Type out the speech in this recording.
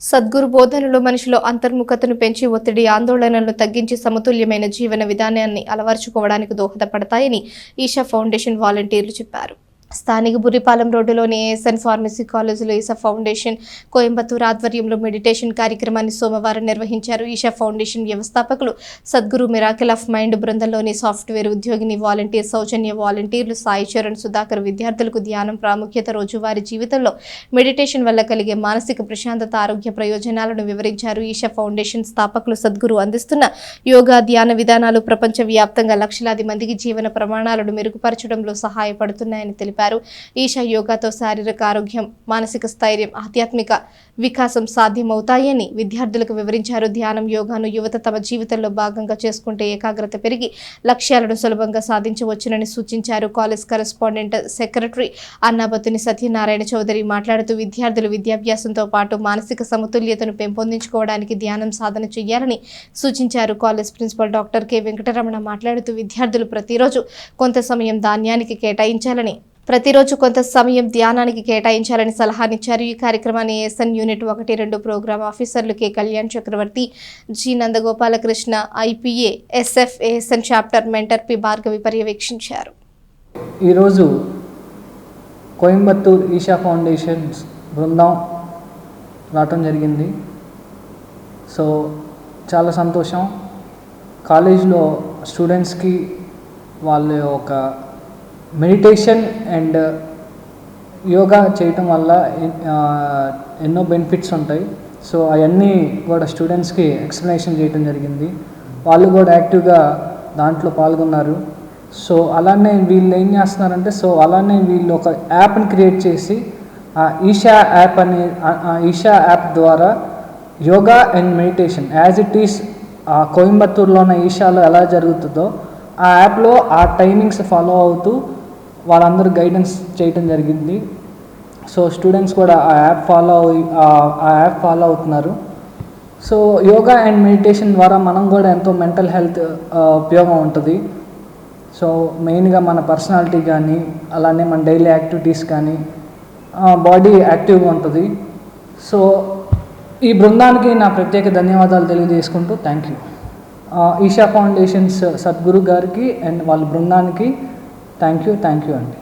సద్గురు బోధనలు మనిషిలో అంతర్ముఖతను పెంచి ఒత్తిడి ఆందోళనలను తగ్గించి సమతుల్యమైన జీవన విధానాన్ని అలవర్చుకోవడానికి దోహదపడతాయని ఈషా ఫౌండేషన్ వాలంటీర్లు చెప్పారు. స్థానిక బుర్రిపాలెం రోడ్డులోని ఏఎస్ఎన్ ఫార్మసీ కాలేజీలో ఈషా ఫౌండేషన్ కోయంబత్తూర్ ఆధ్వర్యంలో మెడిటేషన్ కార్యక్రమాన్ని సోమవారం నిర్వహించారు. ఈషా ఫౌండేషన్ వ్యవస్థాపకులు సద్గురు మిరాకిల్ ఆఫ్ మైండ్ బృందంలోని సాఫ్ట్వేర్ ఉద్యోగిని వాలంటీర్ సౌజన్య, వాలంటీర్లు సాయి చరణ్, సుధాకర్ విద్యార్థులకు ధ్యానం ప్రాముఖ్యత, రోజువారీ జీవితంలో మెడిటేషన్ వల్ల కలిగే మానసిక ప్రశాంతత, ఆరోగ్య ప్రయోజనాలను వివరించారు. ఈషా ఫౌండేషన్ స్థాపకులు సద్గురు అందిస్తున్న యోగా, ధ్యాన విధానాలు ప్రపంచ వ్యాప్తంగా లక్షలాది మందికి జీవన ప్రమాణాలను మెరుగుపరచడంలో సహాయపడుతున్నాయని తెలిపారు. ఈషా యోగాతో శారీరక ఆరోగ్యం, మానసిక స్థైర్యం, ఆధ్యాత్మిక వికాసం సాధ్యమవుతాయని విద్యార్థులకు వివరించారు. ధ్యానం, యోగాను యువత తమ జీవితంలో భాగంగా చేసుకుంటే ఏకాగ్రత పెరిగి లక్ష్యాలను సులభంగా సాధించవచ్చునని సూచించారు. College correspondent secretary Annabattuni Satyanarayana Chowdary మాట్లాడుతూ విద్యార్థులు విద్యాభ్యాసంతో పాటు మానసిక సమతుల్యతను పెంపొందించుకోవడానికి ధ్యానం సాధన చేయాలని సూచించారు. College principal doctor K Venkataramana మాట్లాడుతూ విద్యార్థులు ప్రతిరోజు కొంత సమయం ధ్యానానికి కేటాయించాలని సలహానిచ్చారు. ఈ కార్యక్రమాన్ని ఏఎస్ఎన్ యూనిట్ 1-2 ప్రోగ్రామ్ ఆఫీసర్లు K Kalyan Chakravarthi, G Nandagopalakrishna, IPA SF ASN chapter mentor P Bhargavi పర్యవేక్షించారు. ఈరోజు కోయంబత్తూర్ ఈషా ఫౌండేషన్ బృందం రావటం జరిగింది. సో చాలా సంతోషం. కాలేజ్లో స్టూడెంట్స్కి వాళ్ళ ఒక మెడిటేషన్ అండ్ యోగా చేయటం వల్ల ఎన్నో బెనిఫిట్స్ ఉంటాయి. సో అవన్నీ కూడా స్టూడెంట్స్కి ఎక్స్ప్లెనేషన్ చేయడం జరిగింది. వాళ్ళు కూడా యాక్టివ్గా దాంట్లో పాల్గొన్నారు. సో అలానే వీళ్ళు ఏం చేస్తున్నారంటే, అలానే వీళ్ళు ఒక యాప్ని క్రియేట్ చేసి ఈషా యాప్ ద్వారా yoga and meditation as it is కోయంబత్తూర్లో ఉన్న ఈషాలో ఎలా జరుగుతుందో ఆ యాప్లో ఆ టైమింగ్స్ ఫాలో అవుతూ వాళ్ళందరూ గైడెన్స్ చేయటం జరిగింది. సో స్టూడెంట్స్ కూడా ఆ యాప్ ఫాలో అవుతున్నారు. సో యోగా అండ్ మెడిటేషన్ ద్వారా మనం కూడా ఎంతో మెంటల్ హెల్త్ ఉపయోగం ఉంటుంది. సో మెయిన్గా మన పర్సనాలిటీ కానీ, అలానే మన డైలీ యాక్టివిటీస్ కానీ, బాడీ యాక్టివ్గా ఉంటుంది. సో ఈ బృందానికి నా ప్రత్యేక ధన్యవాదాలు తెలియజేసుకుంటూ thank you. Isha Foundation's Sadhguru గారికి అండ్ వాళ్ళ బృందానికి థ్యాంక్ యూ అండి.